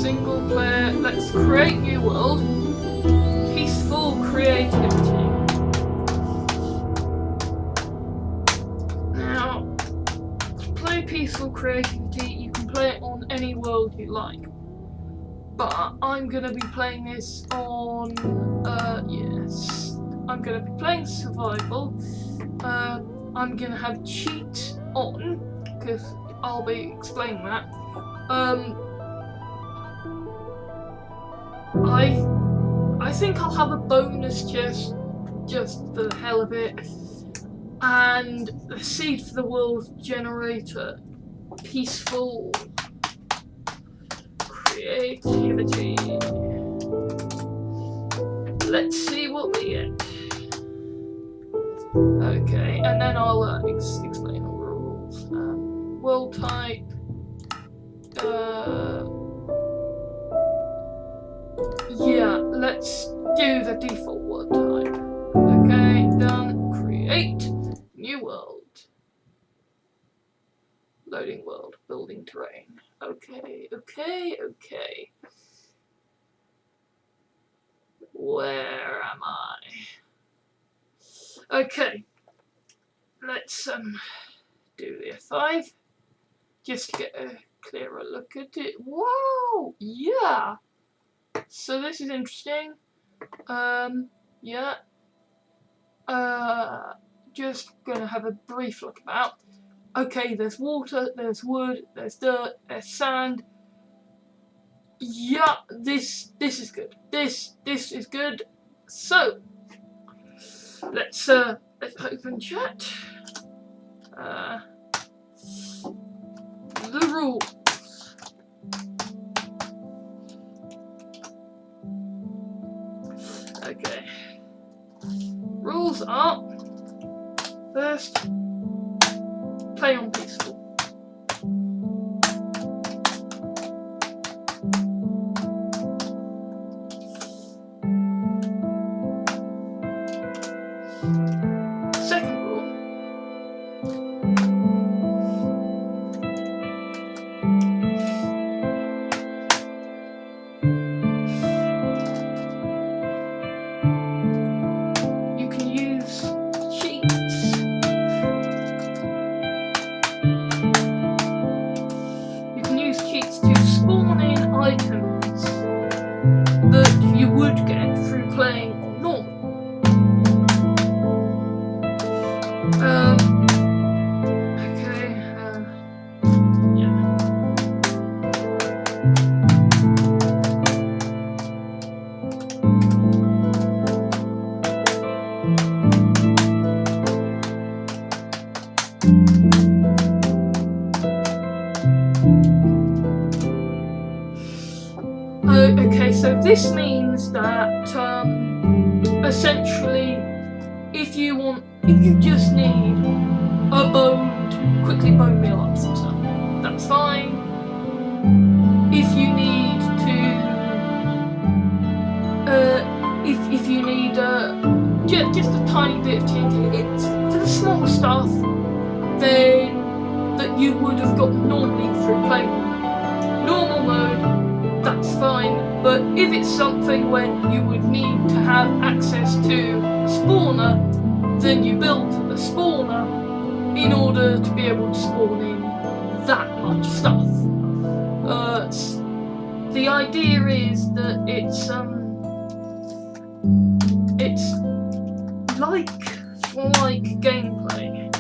single player. Let's create new world. Peaceful creativity. Now, to play peaceful creativity, you can play it on any world you like. But I'm gonna be playing this on, yes, I'm gonna be playing survival. I'm gonna have cheats on, because I'll be explaining that. I think I'll have a bonus chest, just for the hell of it, and the seed for the world generator. Peaceful creativity. Let's see what we get. Okay, and then I'll explain all the rules. World type. Yeah, let's do the default world type. Okay, done. Create new world. Loading world, building terrain. Okay. Where am I? Okay. Let's do the F5 just to get a clearer look at it. Wow! Yeah. So this is interesting. Yeah. Just gonna have a brief look about. Okay, there's water, there's wood, there's dirt, there's sand. Yeah, this is good. This is good. So let's open chat. The rules. Okay. Rules are: first, play on peaceful. Second rule, you can use cheats. You can use cheats to spawn in items that you would get through playing on normal. Okay, yeah. Okay, so this means that essentially, if you just need a bone to quickly bone meal up some stuff, that's fine. If you need to, if you need just a tiny bit of TNT, it's for the small stuff, then that you would have got normally through playing normal mode, that's fine. But if it's something when you would need to have access to a spawner, then you build a spawner in order to be able to spawn in that much stuff. The idea is that it's like gameplay.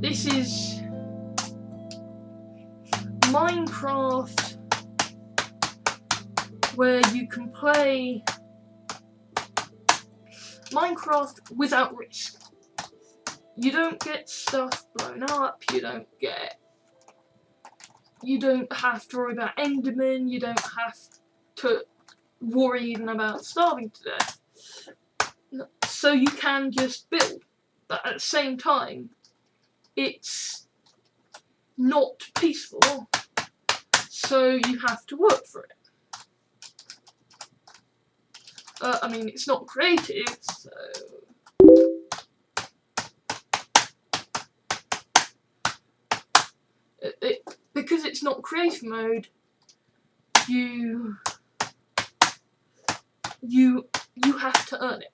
This is Minecraft, where you can play Minecraft without risk. You don't get stuff blown up, you don't have to worry about Endermen, you don't have to worry even about starving to death. So you can just build, but at the same time, it's not peaceful, so you have to work for it. I mean, it's not creative, so... because it's not creative mode, you have to earn it.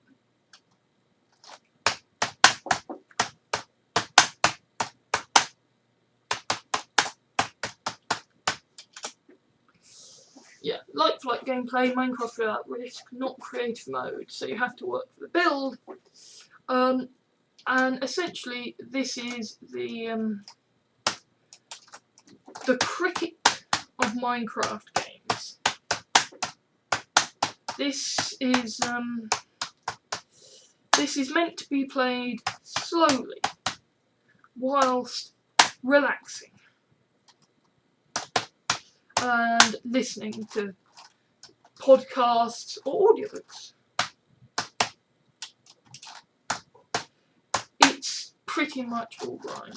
Yeah, like gameplay, Minecraft without risk, not creative mode, so you have to work for the build. And essentially, this is the cricket of Minecraft games. This is meant to be played slowly, whilst relaxing and listening to podcasts or audiobooks. It's pretty much all grind.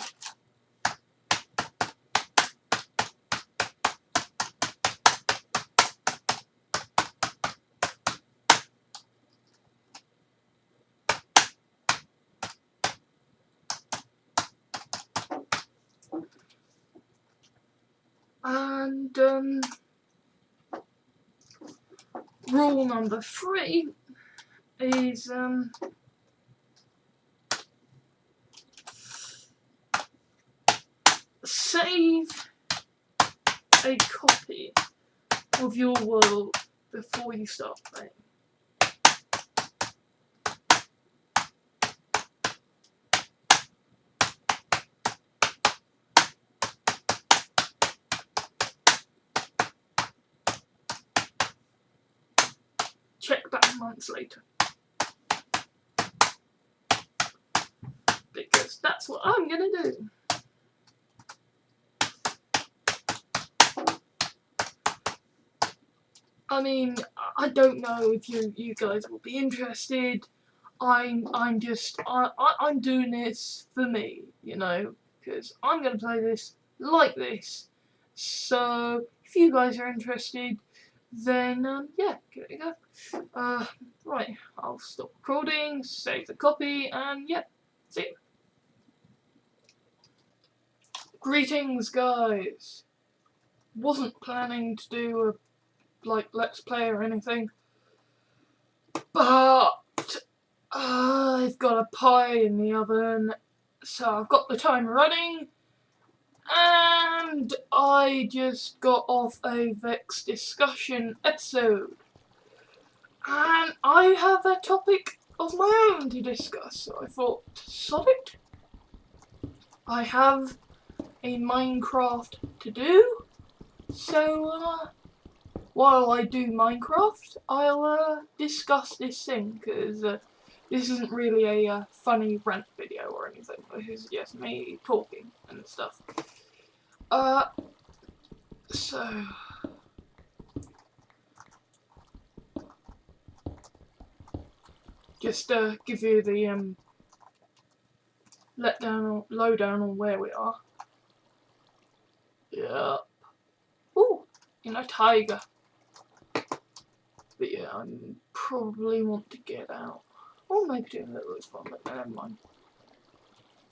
And rule number 3 is save a copy of your world before you start playing. Check back months later, because that's what I'm gonna do. I mean, I don't know if you guys will be interested. I'm doing this for me, you know, because I'm gonna play this like this. So if you guys are interested, then yeah, give it a go. Right, I'll stop recording, save the copy, and yeah, see you. Greetings, guys. Wasn't planning to do a let's play or anything, but I've got a pie in the oven, so I've got the timer running, and I just got off a Vex discussion episode, and I have a topic of my own to discuss, so I thought, sod it, I have a Minecraft to do, so while I do Minecraft, I'll discuss this thing, because this isn't really a funny rant video or anything. This is just me talking and stuff. So just give you the lowdown on where we are. Yep. Ooh, tiger. But yeah, I probably want to get out. Or maybe do a little bit fun, but never mind.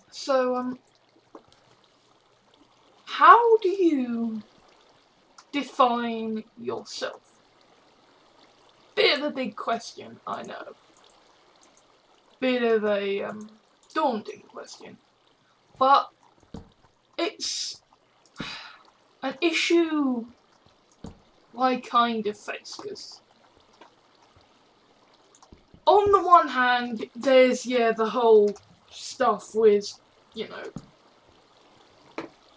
So, how do you define yourself? Bit of a big question, I know. Bit of a daunting question. But it's an issue I kind of face, because on the one hand, there's, the whole stuff with,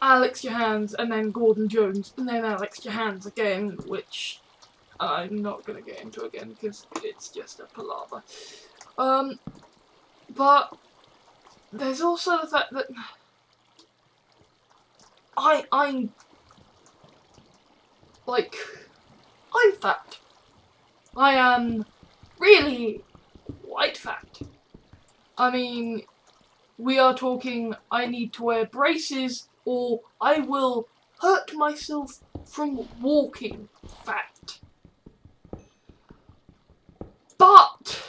Alex Jahans and then Gordon Jones and then Alex Jahans again, which I'm not going to get into again because it's just a palaver. But there's also the fact that I'm fat. I am really quite fat. I mean, we are talking I need to wear braces or I will hurt myself from walking fat. But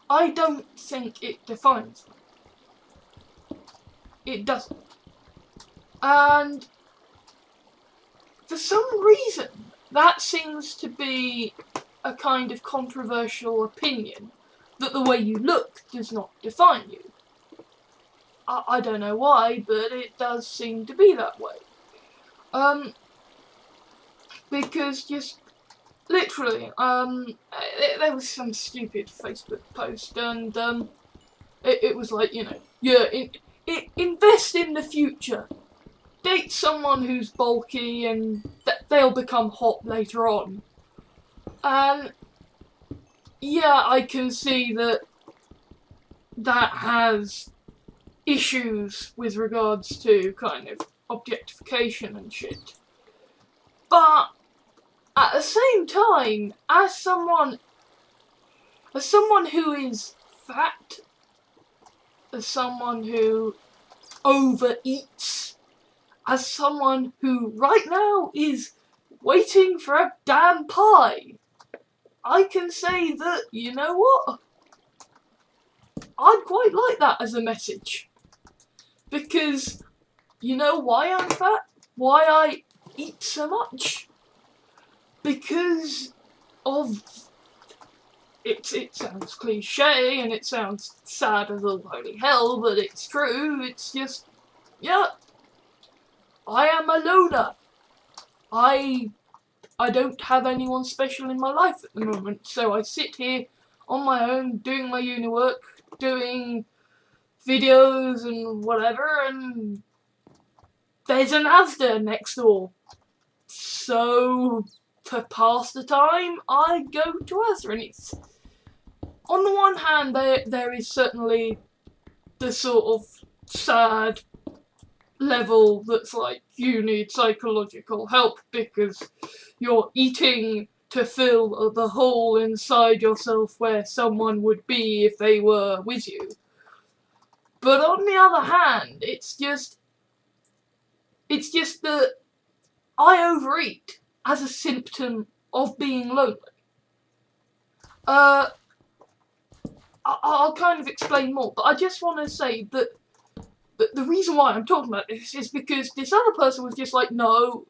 I don't think it defines them. It doesn't. And for some reason, that seems to be a kind of controversial opinion, that the way you look does not define you. I don't know why, but it does seem to be that way. Because just literally, there was some stupid Facebook post, and it was like, invest in the future. Date someone who's bulky, and they'll become hot later on. And yeah, I can see that has issues with regards to kind of objectification and shit. But at the same time, as someone who is fat, as someone who overeats, as someone who right now is waiting for a damn pie, I can say that, you know what? I'd quite like that as a message. Because, you know why I'm fat? Why I eat so much? Because of... It sounds cliche and it sounds sad as all holy hell, but it's true. It's just... Yeah. I am a loner. I don't have anyone special in my life at the moment, so I sit here on my own doing my uni work, doing videos and whatever, and there's an Asda next door. So, to pass the time, I go to Asda, and it's... On the one hand, there is certainly the sort of sad level that's like, you need psychological help because you're eating to fill the hole inside yourself where someone would be if they were with you. But on the other hand, it's just that I overeat as a symptom of being lonely. I'll kind of explain more, but I just want to say that the reason why I'm talking about this is because this other person was just like, no,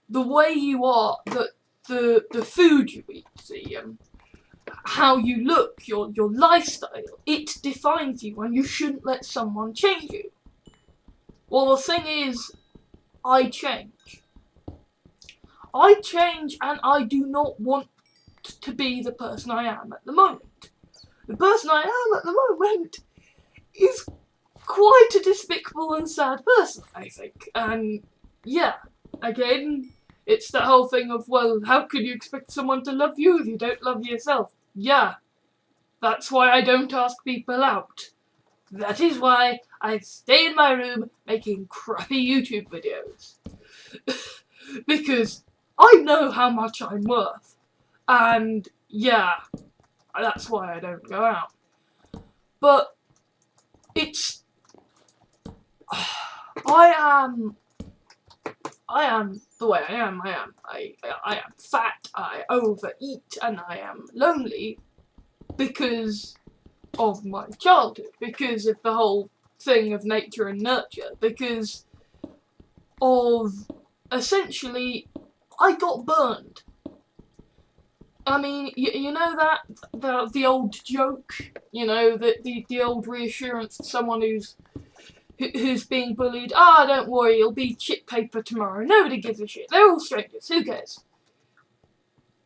the way you are, the food you eat, how you look, your lifestyle, it defines you, and you shouldn't let someone change you. Well, the thing is, I change. I change, and I do not want to be the person I am at the moment. The person I am at the moment is quite a despicable and sad person, I think. And yeah, again, it's that whole thing of, well, how can you expect someone to love you if you don't love yourself? Yeah, that's why I don't ask people out. That is why I stay in my room making crappy YouTube videos. Because I know how much I'm worth. And yeah, that's why I don't go out. But it's... I am the way I am. I am fat, I overeat, and I am lonely because of my childhood, because of the whole thing of nature and nurture, because of, essentially, I got burned. I mean, you know that, the old joke, you know, the old reassurance to someone who's being bullied, don't worry, you'll be chip paper tomorrow, nobody gives a shit, they're all strangers, who cares?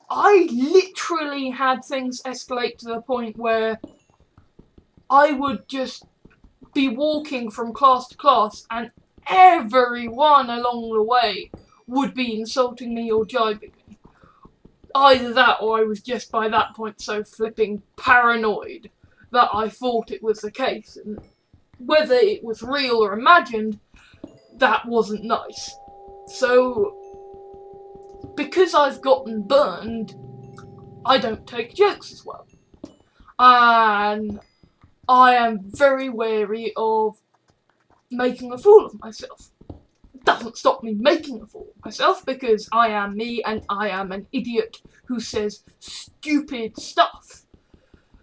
I literally had things escalate to the point where I would just be walking from class to class and everyone along the way would be insulting me or jibing me. Either that, or I was just by that point so flipping paranoid that I thought it was the case, and whether it was real or imagined, that wasn't nice. So, because I've gotten burned, I don't take jokes as well. And I am very wary of making a fool of myself. It doesn't stop me making a fool of myself, because I am me and I am an idiot who says stupid stuff.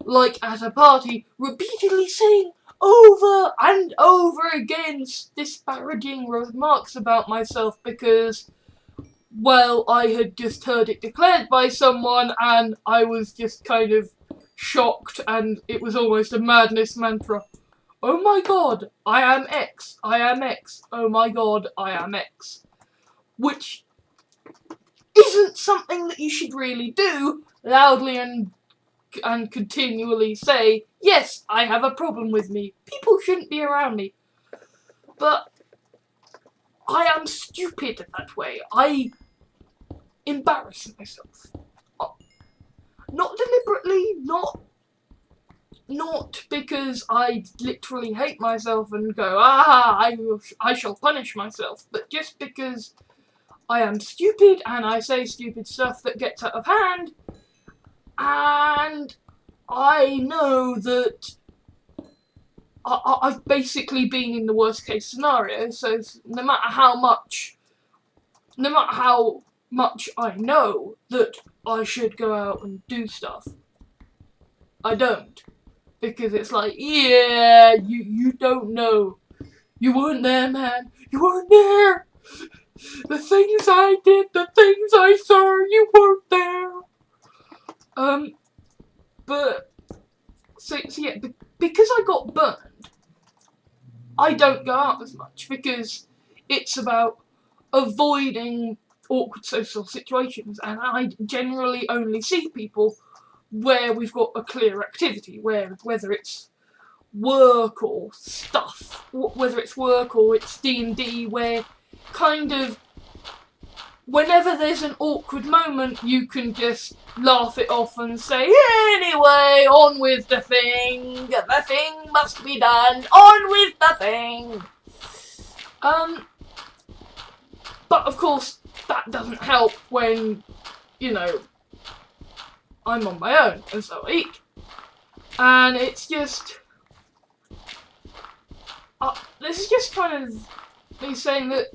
Like at a party, repeatedly saying, over and over again disparaging remarks about myself because, well, I had just heard it declared by someone and I was just kind of shocked, and it was almost a madness mantra. Oh my god, I am X, I am X, oh my god, I am X. Which isn't something that you should really do loudly and continually say, yes, I have a problem with me. People shouldn't be around me. But I am stupid that way. I embarrass myself. Not deliberately, not because I literally hate myself and go, I shall punish myself, but just because I am stupid and I say stupid stuff that gets out of hand, and I know that I've basically been in the worst case scenario, so no matter how much I know that I should go out and do stuff, I don't. Because it's like, yeah, you don't know. You weren't there, man. You weren't there. The things I did, the things I saw, you weren't there. But, so yeah, because I got burned, I don't go out as much, because it's about avoiding awkward social situations, and I generally only see people where we've got a clear activity, whether it's work or stuff, whether it's work or it's D&D, where kind of whenever there's an awkward moment, you can just laugh it off and say, anyway, on with the thing must be done, on with the thing. But of course, that doesn't help when, I'm on my own, and so I eat. And it's just, this is just kind of me saying that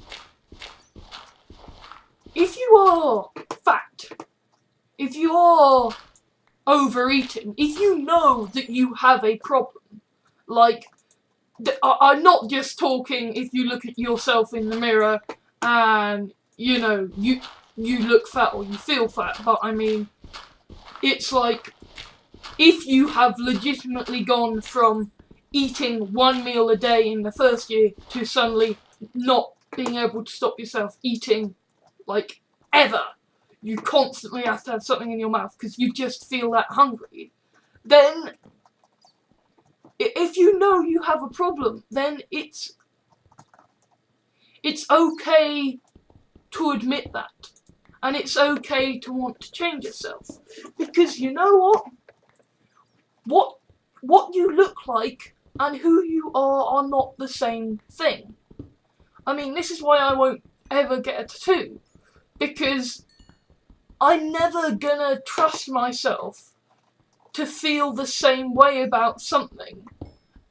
if you are fat, if you are overeating, if you know that you have a problem, like, I'm not just talking if you look at yourself in the mirror and, you look fat or you feel fat, but I mean, it's like, if you have legitimately gone from eating one meal a day in the first year to suddenly not being able to stop yourself eating, like, ever, you constantly have to have something in your mouth because you just feel that hungry, then if you know you have a problem, then it's okay to admit that. And it's okay to want to change yourself. Because you know what? What you look like and who you are not the same thing. I mean, this is why I won't ever get a tattoo. Because I'm never gonna trust myself to feel the same way about something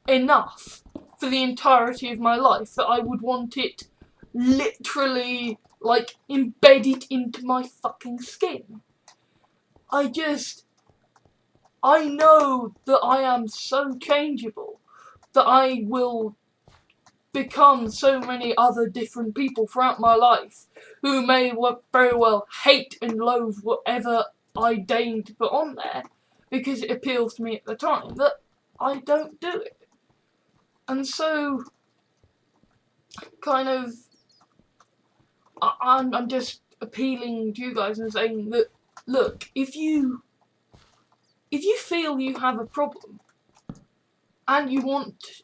enough for the entirety of my life that I would want it literally, like, embedded into my fucking skin. I know that I am so changeable that I will become so many other different people throughout my life who may very well hate and loathe whatever I deign to put on there because it appeals to me at the time, that I don't do it. And so, kind of, I'm just appealing to you guys and saying that, look, if you feel you have a problem and you want to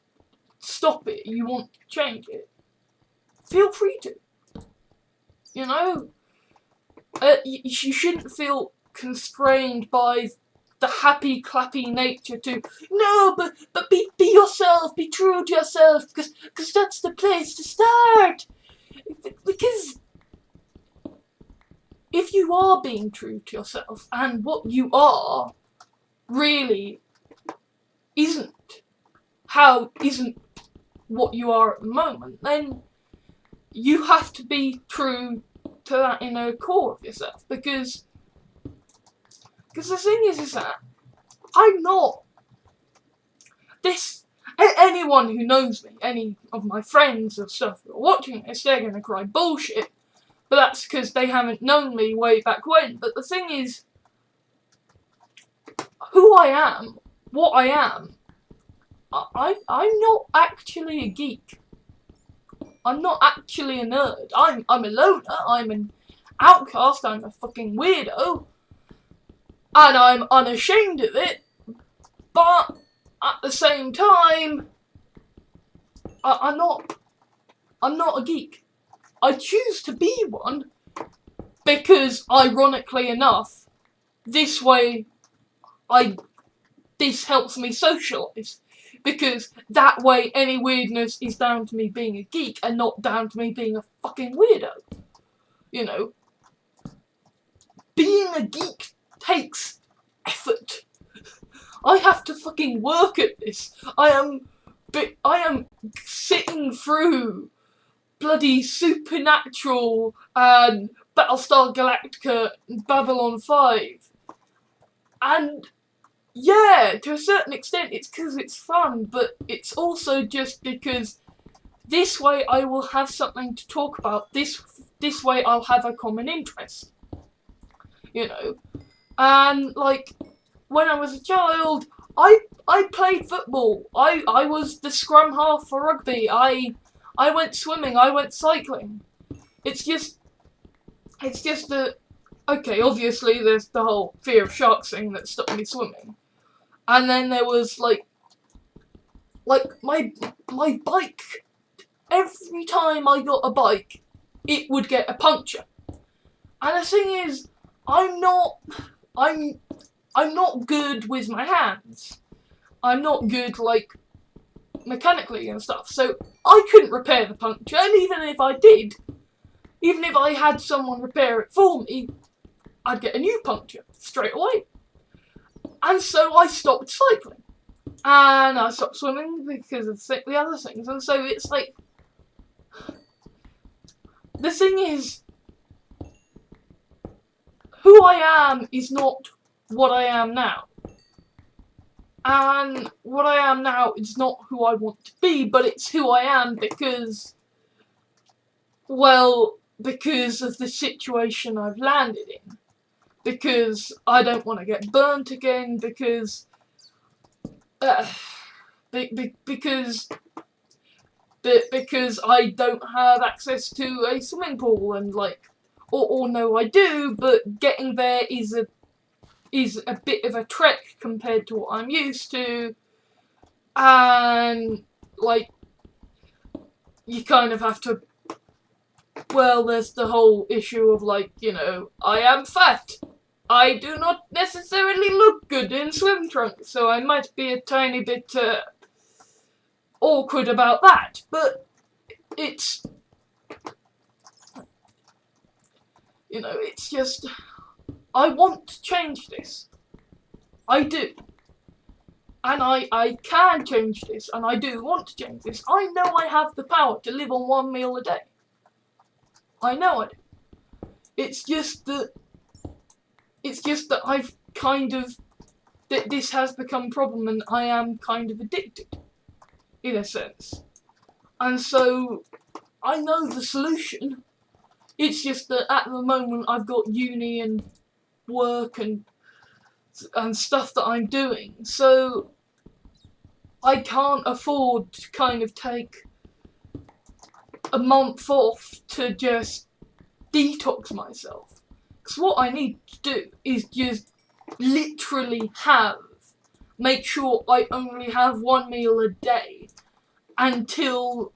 stop it, you want to change it, feel free to. You shouldn't feel constrained by the happy clappy nature to, no, but be yourself, be true to yourself, because that's the place to start. Because if you are being true to yourself and what you are really isn't what you are at the moment, then you have to be true to that inner core of yourself, because the thing is that I'm not this, anyone who knows me, any of my friends or stuff who are watching this, they're gonna cry bullshit. But that's because they haven't known me way back when. But the thing is, who I am, what I am, I'm not actually a geek. I'm not actually a nerd. I'm a loner. I'm an outcast. I'm a fucking weirdo. And I'm unashamed of it. But at the same time, I'm not a geek. I choose to be one because, ironically enough, this helps me socialise. Because that way any weirdness is down to me being a geek and not down to me being a fucking weirdo. You know? Being a geek takes effort. I have to fucking work at this. I am sitting through bloody Supernatural and Battlestar Galactica and Babylon 5. And yeah, to a certain extent it's because it's fun, but it's also just because this way I will have something to talk about. This way I'll have a common interest. You know? And like, when I was a child, I played football. I was the scrum half for rugby. I went swimming. I went cycling. It's just that, okay, obviously there's the whole fear of sharks thing that stopped me swimming. And then there was like my bike. Every time I got a bike, it would get a puncture. And the thing is, I'm not good with my hands. I'm not good, like, mechanically and stuff. So I couldn't repair the puncture, and even if I did, even if I had someone repair it for me, I'd get a new puncture straight away. And so I stopped cycling. And I stopped swimming because of the other things. And so it's like, the thing is, who I am is not what I am now. And what I am now is not who I want to be, but it's who I am because, well, because of the situation I've landed in. Because I don't want to get burnt again, because I don't have access to a swimming pool, and like, or no, I do, but getting there is a bit of a trek compared to what I'm used to, and like, you kind of have to. Well, there's the whole issue of like, you know, I am fat. I do not necessarily look good in swim trunks, so I might be a tiny bit awkward about that, but it's, you know, it's just, I want to change this. I do. And I can change this, and I do want to change this. I know I have the power to live on one meal a day. I know I do. It's just that I've kind of, that this has become a problem, and I am kind of addicted, in a sense. And so, I know the solution. It's just that at the moment I've got uni and work and stuff that I'm doing, so I can't afford to kind of take a month off to just detox myself. Because what I need to do is just literally make sure I only have one meal a day until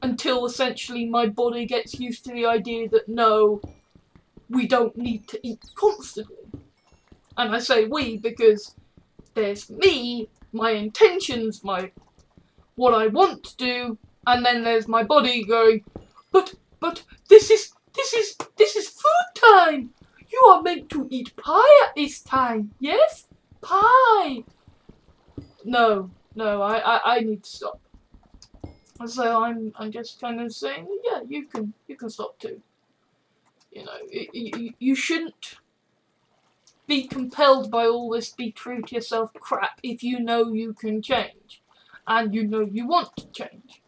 essentially my body gets used to the idea that no, we don't need to eat constantly. And I say we because there's me, my intentions, what I want to do, and then there's my body going, but this is food time. You are meant to eat pie at this time, yes? Pie. No, I need to stop. So I'm just kind of saying, yeah, you can stop too. You know, you shouldn't be compelled by all this be true to yourself crap if you know you can change. and you know you want to change.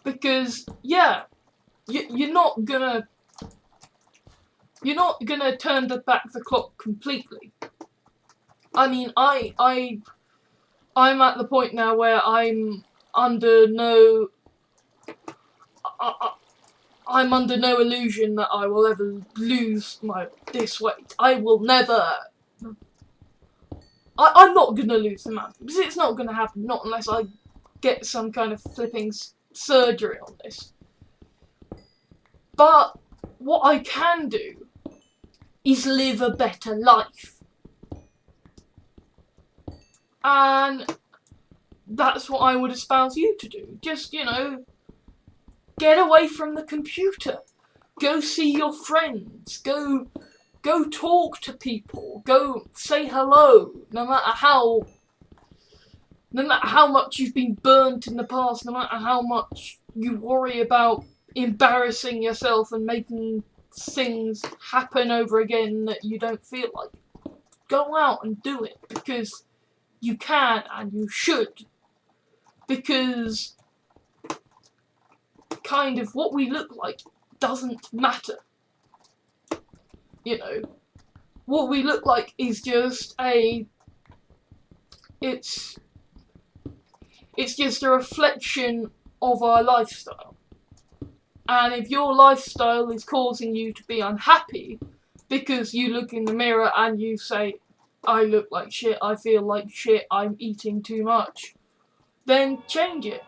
Because, yeah, you're not gonna turn back the clock completely. I mean, I'm at the point now where I'm under no illusion that I will ever lose this weight. I will never. I'm not gonna lose the mountain because it's not gonna happen. Not unless I get some kind of flipping surgery on this. But what I can do is live a better life. And that's what I would espouse you to do. Just, get away from the computer. Go see your friends. Go talk to people. Go say hello. No matter how much you've been burnt in the past, no matter how much you worry about embarrassing yourself and making things happen over again that you don't feel like. Go out and do it, because you can and you should. Because kind of what we look like doesn't matter. What we look like is just it's just a reflection of our lifestyle. And if your lifestyle is causing you to be unhappy because you look in the mirror and you say, I look like shit, I feel like shit, I'm eating too much, then change it.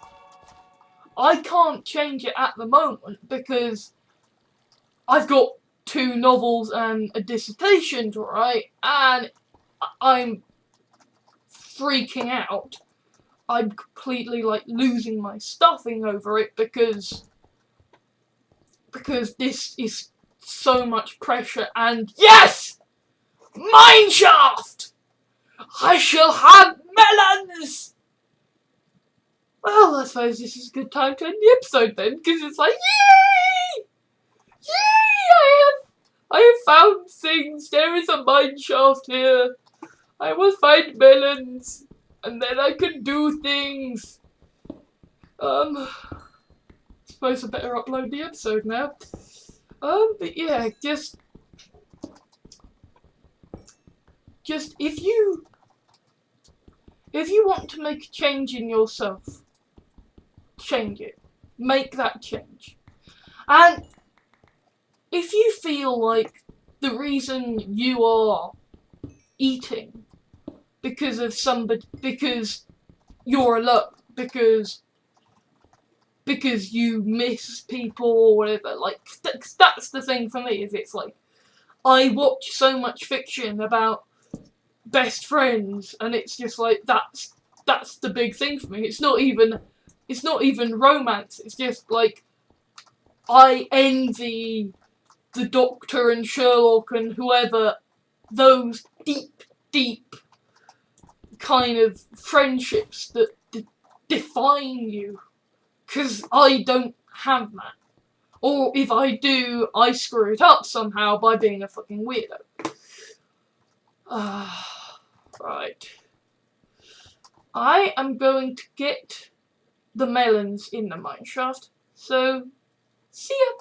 I can't change it at the moment because I've got 2 novels and a dissertation to write, and I'm freaking out. I'm completely losing my stuffing over it because this is so much pressure. And yes! Mineshaft! I shall have melons! Well, I suppose this is a good time to end the episode then, because it's yay! Yay! I have found things. There is a mineshaft here. I will find melons, and then I can do things. I suppose I better upload the episode now. But yeah, just if you want to make a change in yourself, change it. Make that change. And if you feel like the reason you are eating because you're alone, because you miss people or whatever, that's the thing for me, is it's I watch so much fiction about best friends, and it's just that's the big thing for me. It's not even romance. It's just I envy the Doctor and Sherlock and whoever, those deep kind of friendships that define you, because I don't have that. Or if I do, I screw it up somehow by being a fucking weirdo. Right. I am going to get the melons in the mineshaft, so see ya.